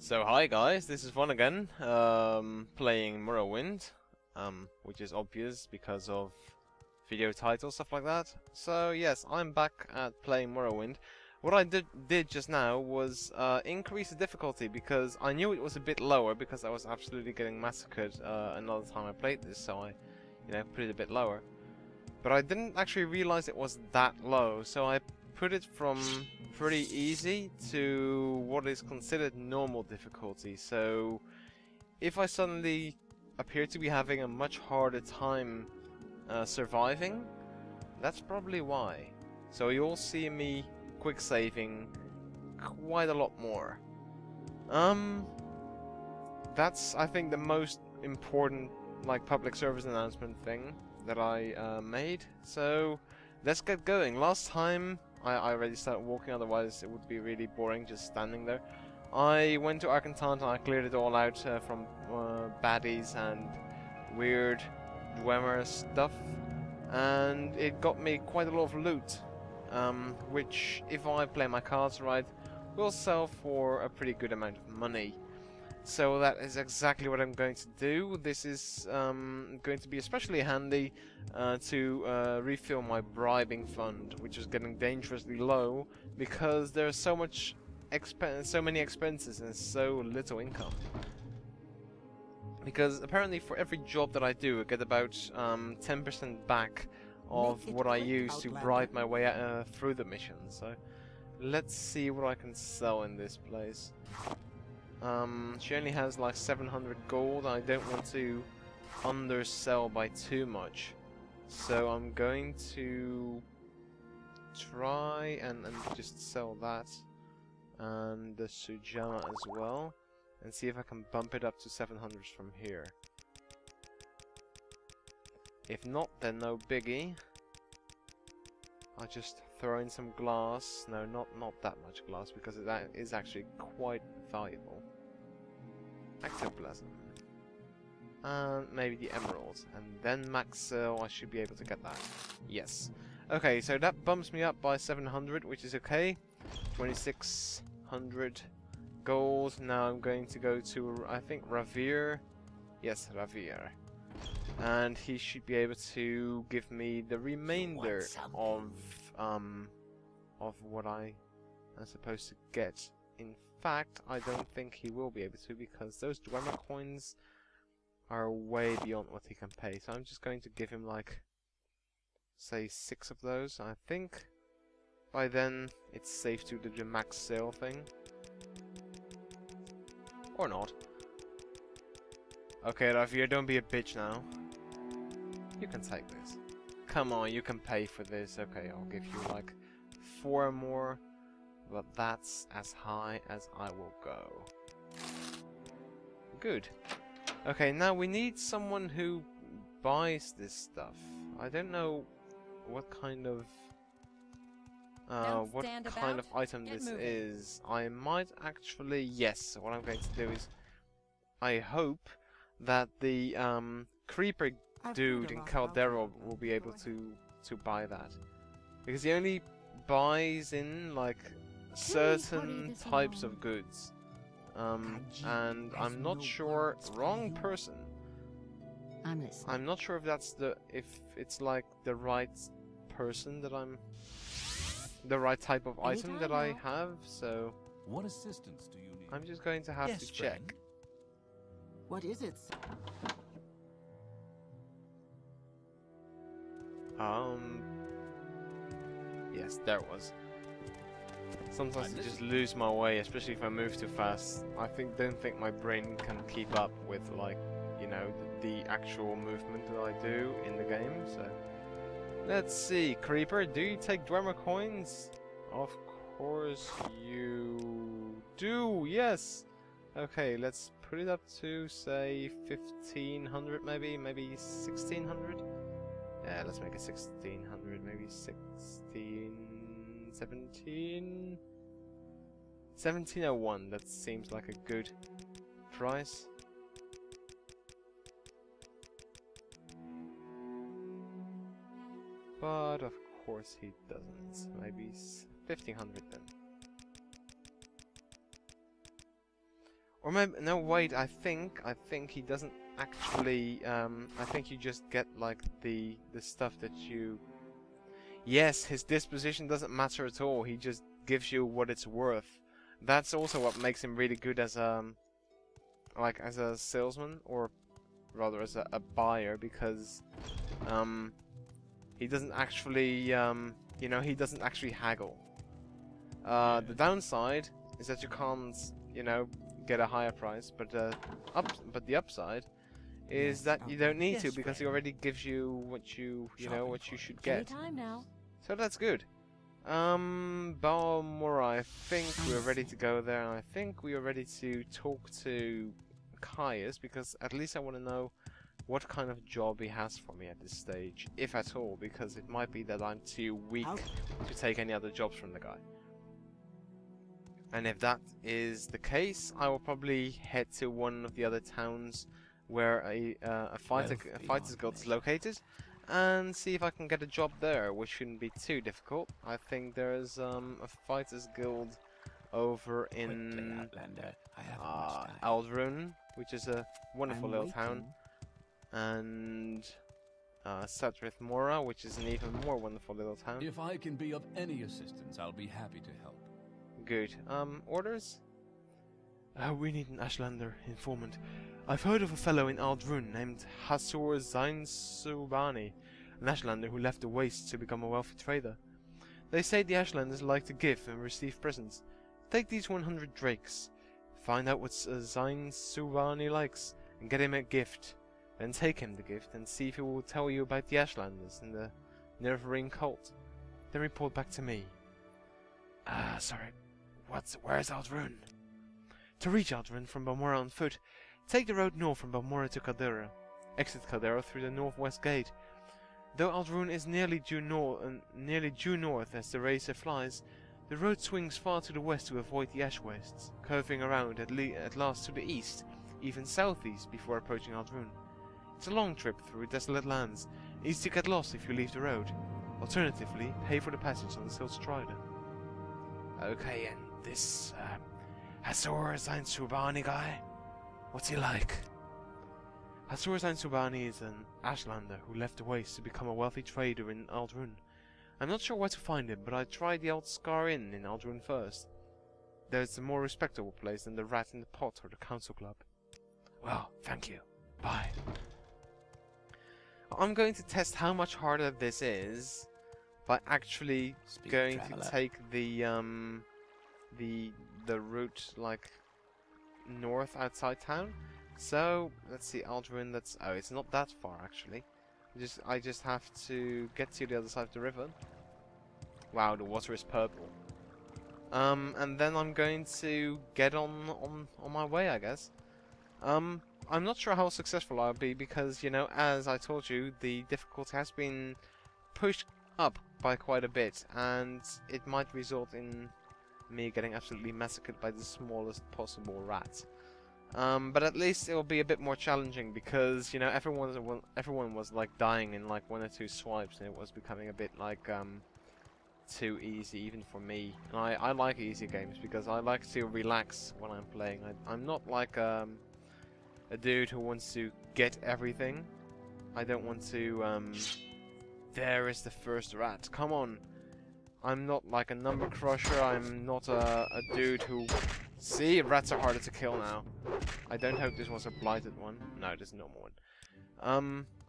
So hi guys, this is Fun again, playing Morrowind, which is obvious because of video titles, stuff like that. So yes, I'm back at playing Morrowind. What I did just now was increase the difficulty because I knew it was a bit lower because I was absolutely getting massacred another time I played this, so I, put it a bit lower. But I didn't actually realize it was that low, so I put it from pretty easy to what is considered normal difficulty. So if I suddenly appear to be having a much harder time surviving, that's probably why. So you'll see me quick saving quite a lot more. That's, I think, the most important public service announcement thing that I made. So let's get going. Last time I already started walking, otherwise it would be really boring just standing there. I went to Arkantan and I cleared it all out from baddies and weird Dwemer stuff, and it got me quite a lot of loot, which, if I play my cards right, will sell for a pretty good amount of money. So that is exactly what I'm going to do. This is going to be especially handy to refill my bribing fund, which is getting dangerously low because there's so many expenses and so little income. Because apparently for every job that I do, I get about 10% back of what I use to bribe my way through the mission. So let's see what I can sell in this place. She only has like 700 gold. I don't want to undersell by too much, so I'm going to try and just sell that and the Sujama as well, and see if I can bump it up to 700 from here. If not, then no biggie. I'll just throw in some glass. No, not that much glass, because that is actually quite valuable. Ectoplasm. And maybe the emeralds. And then max sell, I should be able to get that. Yes. Okay, so that bumps me up by 700, which is okay. 2600 gold. Now I'm going to go to, I think, Ravir. Yes, Ravir. And he should be able to give me the remainder of what I am supposed to get. In fact, I don't think he will be able to, because those Dwemer coins are way beyond what he can pay. So I'm just going to give him, like, say 6 of those. I think by then it's safe to do the max sale thing. Or not. Okay, Ravir, don't be a bitch now. You can take this. Come on, you can pay for this. Okay, I'll give you like 4 more. But that's as high as I will go. Good. Okay, now we need someone who buys this stuff. I don't know what kind of item this is. I might actually, yes. What I'm going to do is, I hope that the creeper dude in Caldera will be able to buy that, because he only buys in like certain types of goods, and I'm not sure. Wrong person. I'm not sure if it's like the right person that the right type of item that I have. So what assistance do you need? I'm just going to have to check. What is it? Yes, there it was. Sometimes I just lose my way, especially if I move too fast. I don't think my brain can keep up with, like, the actual movement that I do in the game. So let's see, Creeper, do you take Dwemer coins? Of course you do. Yes. Okay, let's put it up to say 1500, maybe 1600. Yeah, let's make it 1600, maybe 1701. That seems like a good price. But of course he doesn't. Maybe 1500 then. Or maybe no, wait. I think he doesn't actually. I think you just get like the stuff that you. Yes, his disposition doesn't matter at all. He just gives you what it's worth. That's also what makes him really good as like as a salesman, or rather as a buyer, because he doesn't actually you know, he doesn't actually haggle. The downside is that you can't, you know, get a higher price, but the upside is that you don't need to, because he already gives you what you know what you should get. Anytime now. So that's good. Balmora, I think we're ready to go there, and I think we are ready to talk to Caius, because at least I want to know what kind of job he has for me at this stage, if at all, because it might be that I'm too weak to take any other jobs from the guy. And if that is the case, I will probably head to one of the other towns where a fighters guild is located, and see if I can get a job there, which shouldn't be too difficult. I think there's a fighters guild over in Aldrun, which is a wonderful little town, and Satrith Mora, which is an even more wonderful little town. If I can be of any assistance, I'll be happy to help. Good. Orders? We need an Ashlander informant. I've heard of a fellow in Aldrun named Hasur Zainsubani, an Ashlander who left the Wastes to become a wealthy trader. They say the Ashlanders like to give and receive presents. Take these 100 drakes, find out what Zainsubani likes, and get him a gift. Then take him the gift and see if he will tell you about the Ashlanders and the Nervering cult. Then report back to me. Sorry. Where's Aldrun? To reach Aldrun from Balmora on foot, take the road north from Balmora to Caldera. Exit Caldera through the northwest gate. Though Aldrun is nearly due north as the racer flies, the road swings far to the west to avoid the ash wastes, curving around at last to the east, even southeast before approaching Aldrun. It's a long trip through desolate lands, easy to get lost if you leave the road. Alternatively, pay for the passage on the Silt Strider. Okay, and this Hasur Zainsubani guy? What's he like? Hasur Zainsubani is an Ashlander who left the Waste to become a wealthy trader in Aldrun. I'm not sure where to find him, but I tried the old Scar Inn in Aldrun first. There's a more respectable place than the Rat in the Pot or the Council Club. Well, thank you. Bye. I'm going to test how much harder this is by actually going to take the route like north outside town. So let's see, Aldrin. It's not that far actually. I just have to get to the other side of the river. Wow, the water is purple. And then I'm going to get on my way, I guess. I'm not sure how successful I'll be because, you know, as I told you, the difficulty has been pushed up by quite a bit, and it might result in me getting absolutely massacred by the smallest possible rat. But at least it will be a bit more challenging because, you know, everyone was like dying in like 1 or 2 swipes, and it was becoming a bit like too easy even for me. And I like easy games because I like to relax when I'm playing. I'm not like a dude who wants to get everything. I don't want to there is the first rat. Come on. I'm not like a number crusher. I'm not a dude who... See, rats are harder to kill now. I don't hope this was a blighted one. No, this is a normal one.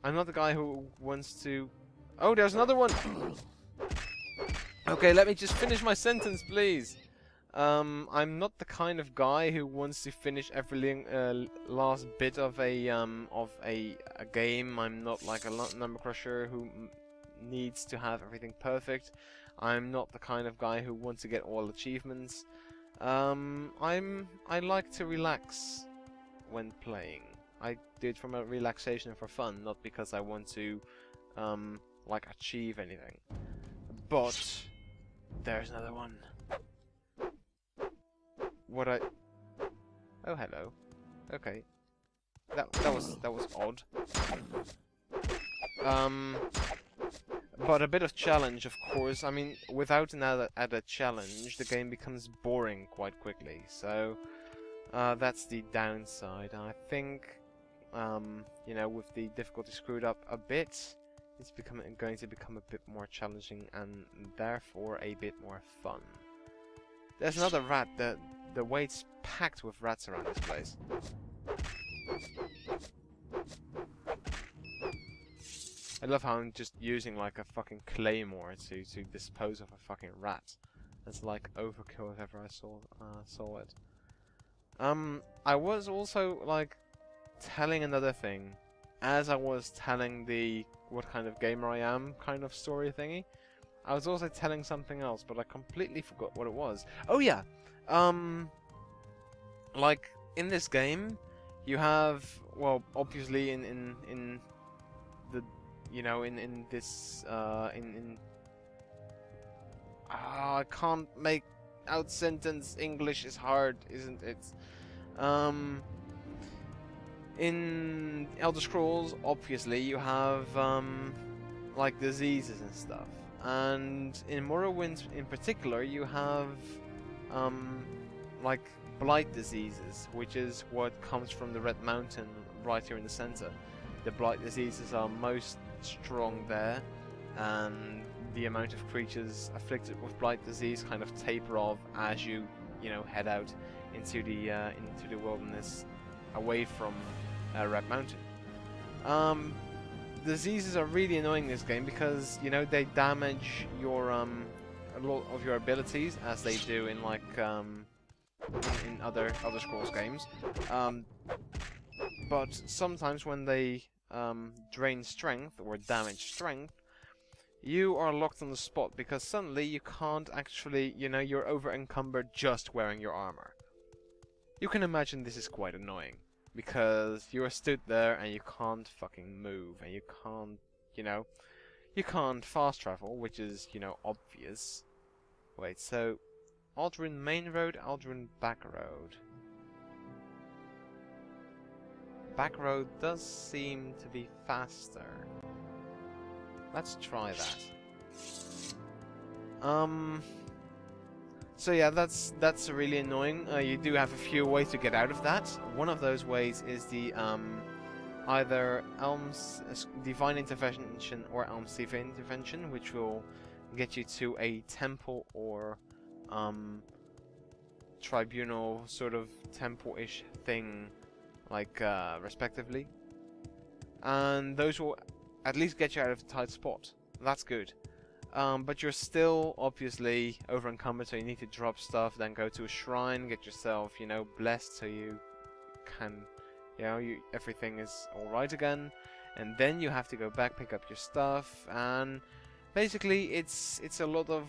I'm not the guy who wants to... Oh, there's another one! Okay, let me just finish my sentence, please. I'm not the kind of guy who wants to finish every last bit of a game. I'm not like a number crusher who needs to have everything perfect. I'm not the kind of guy who wants to get all achievements. I like to relax when playing. I do it from a relaxation and for fun, not because I want to like achieve anything. But there's another one. Oh, hello. Okay. That was odd. But a bit of challenge, of course. I mean, without an added challenge, the game becomes boring quite quickly. So, That's the downside. I think, you know, with the difficulty screwed up a bit, it's going to become a bit more challenging and therefore a bit more fun. There's another rat. The way's packed with rats around this place. I love how I'm just using like a fucking claymore to dispose of a fucking rat. That's like overkill if ever I saw it. I was also like telling another thing as I was telling the what kind of gamer I am kind of story thingy. I was also telling something else, but I completely forgot what it was. Oh yeah, like in this game, you have, well, obviously in the, you know, in this I can't make out sentence. English is hard, isn't it? In Elder Scrolls, obviously, you have like diseases and stuff, and in Morrowind in particular, you have like blight diseases, which is what comes from the Red Mountain right here in the center. The blight diseases are most strong there, and the amount of creatures afflicted with blight disease kind of taper off as you know, head out into the wilderness away from Red Mountain. Diseases are really annoying in this game because, you know, they damage your a lot of your abilities, as they do in like in other Scrolls games. But sometimes when they drain strength or damage strength, you are locked on the spot because suddenly you can't actually, you know, you're over encumbered just wearing your armor. You can imagine this is quite annoying because you're stood there and you can't fucking move, and you can't, you know, you can't fast travel, which is, you know, obvious. Wait, so Aldrin Main Road, Aldrin Back Road. Back Road does seem to be faster. Let's try that. So yeah, that's really annoying. You do have a few ways to get out of that. One of those ways is the either Elm's Divine Intervention or Elm's Divine Intervention, which will get you to a temple or tribunal sort of temple-ish thing, like respectively. And those will at least get you out of a tight spot. That's good. But you're still obviously over encumbered, so you need to drop stuff, then go to a shrine, get yourself, you know, blessed, so you can, you know, everything is alright again, and then you have to go back, pick up your stuff, and basically it's a lot of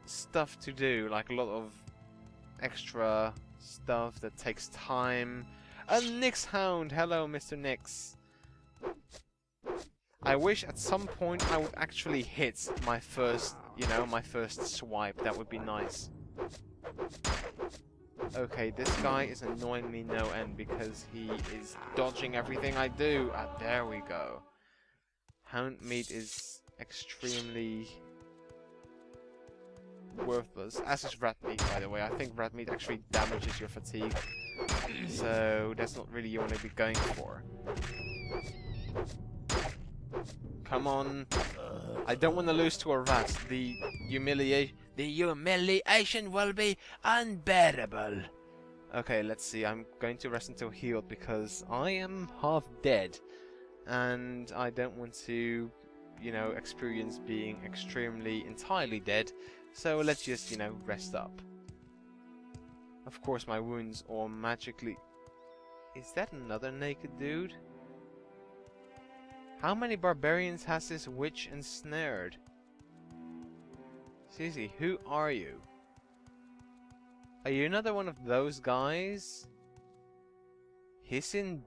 stuff to do, like a lot of extra stuff that takes time. A Nyx Hound! Hello, Mr. Nyx. I wish at some point I would actually hit my first, you know, my first swipe. That would be nice. Okay, this guy is annoying me no end because he is dodging everything I do. Ah, there we go. Hound meat is extremely worthless, as is rat meat, by the way. I think rat meat actually damages your fatigue, so that's not really you want to be going for. Come on. I don't want to lose to a rat. The humiliation will be unbearable. Okay, let's see. I'm going to rest until healed because I am half dead. And I don't want to, you know, experience being entirely dead. So let's just, you know, rest up. Of course, my wounds all magically... Is that another naked dude? How many barbarians has this witch ensnared? Seriously, who are you? Are you another one of those guys? He's in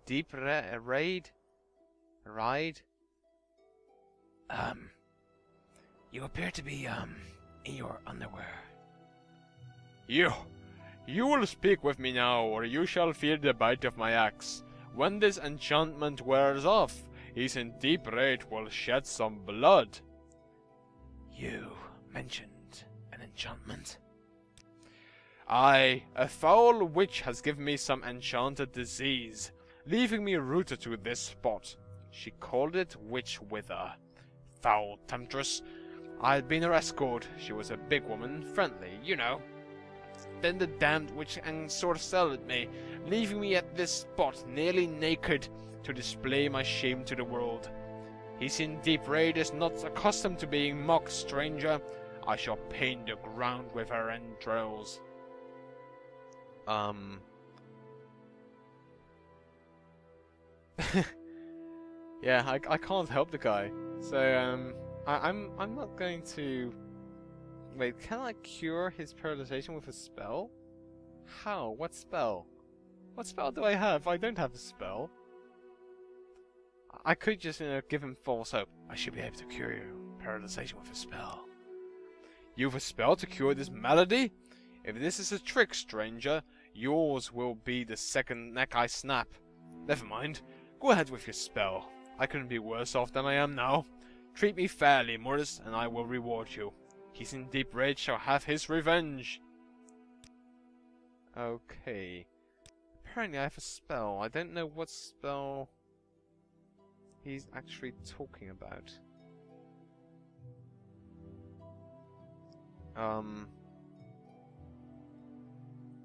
deep raid? Ride? You appear to be, in your underwear. You will speak with me now, or you shall feel the bite of my axe. When this enchantment wears off, he's in deep rage will shed some blood. You mentioned an enchantment? Aye, a foul witch has given me some enchanted disease, leaving me rooted to this spot. She called it witch wither. Foul temptress. I had been her escort. She was a big woman, friendly, you know. Then the damned witch ensorcelled me, leaving me at this spot, nearly naked, to display my shame to the world. He's in deep rage, is not accustomed to being mocked, stranger. I shall paint the ground with her entrails. Yeah, I can't help the guy. So I'm not going to. Wait, can I cure his paralyzation with a spell? How? What spell? What spell do I have? I don't have a spell. I could just, give him false hope. I should be able to cure your paralyzation with a spell. You've a spell to cure this malady? If this is a trick, stranger, yours will be the second neck I snap. Never mind. Go ahead with your spell. I couldn't be worse off than I am now. Treat me fairly, Morris, and I will reward you. He's in deep rage, shall have his revenge. Okay. Apparently I have a spell. I don't know what spell he's actually talking about.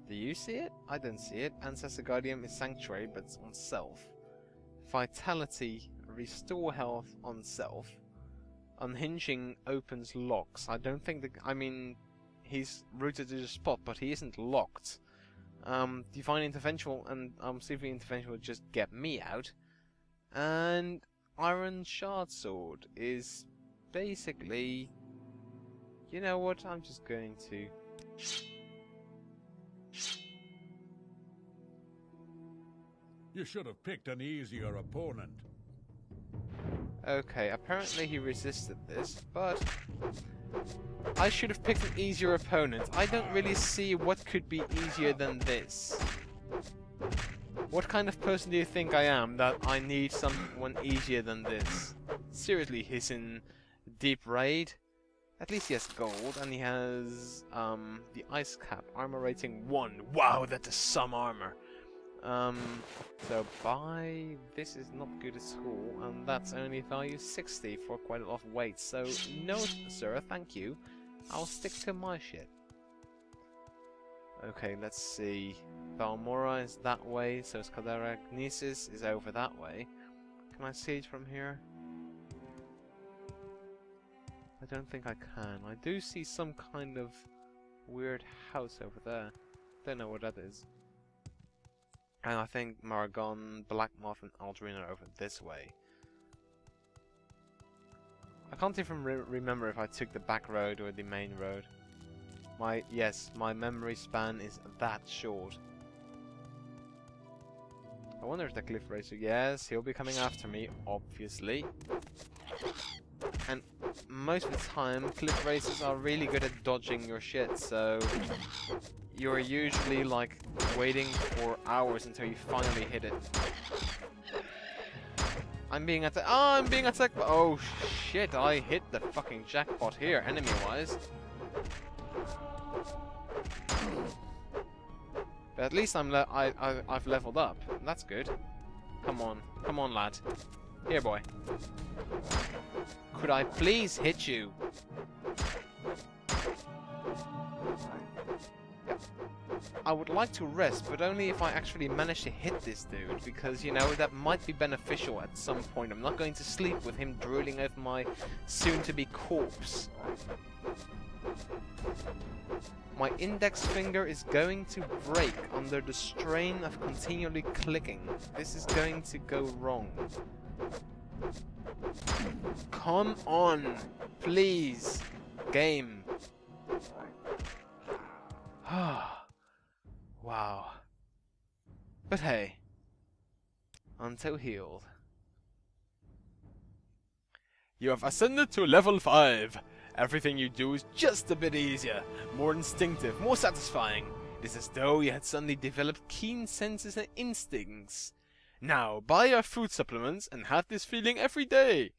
Do you see it? I don't see it. Ancestor Guardian is Sanctuary, but it's on self. Vitality, restore health on self. Unhinging opens locks. I don't think I mean, he's rooted to the spot, but he isn't locked. Divine Intervention and Sylvie Intervention will just get me out. And Iron Shard Sword is basically, you know what? I'm just going to. You should have picked an easier opponent. Okay, apparently he resisted this, but I should have picked an easier opponent. I don't really see what could be easier than this. What kind of person do you think I am that I need someone easier than this? Seriously, he's in deep raid. At least he has gold, and he has the ice cap, armor rating 1. Wow, that is some armor. So buy, this is not good at all, and that's only value 60 for quite a lot of weight, so no sir, thank you. I'll stick to my shit. Okay, let's see. Balmora is that way, so Scadaregnesis is over that way. Can I see it from here? I don't think I can. I do see some kind of weird house over there. Don't know what that is. And I think Maragon, Blackmoth and Aldrin are over this way. I can't even remember if I took the back road or the main road. Yes, my memory span is that short. I wonder if the Cliff Racer... Yes, he'll be coming after me, obviously. And most of the time, Cliff Racers are really good at dodging your shit, so... You're usually, like, waiting for hours until you finally hit it. I'm being attacked. Oh, I'm being attacked. Oh, shit. I hit the fucking jackpot here, enemy-wise. But at least I've leveled up. That's good. Come on. Come on, lad. Here, boy. Could I please hit you? I would like to rest, but only if I actually manage to hit this dude, because, you know, that might be beneficial at some point. I'm not going to sleep with him drooling over my soon-to-be corpse. My index finger is going to break under the strain of continually clicking. This is going to go wrong. Come on, please, game. Wow. But hey, until healed. You have ascended to level 5. Everything you do is just a bit easier, more instinctive, more satisfying. It is as though you had suddenly developed keen senses and instincts. Now, buy your food supplements and have this feeling every day.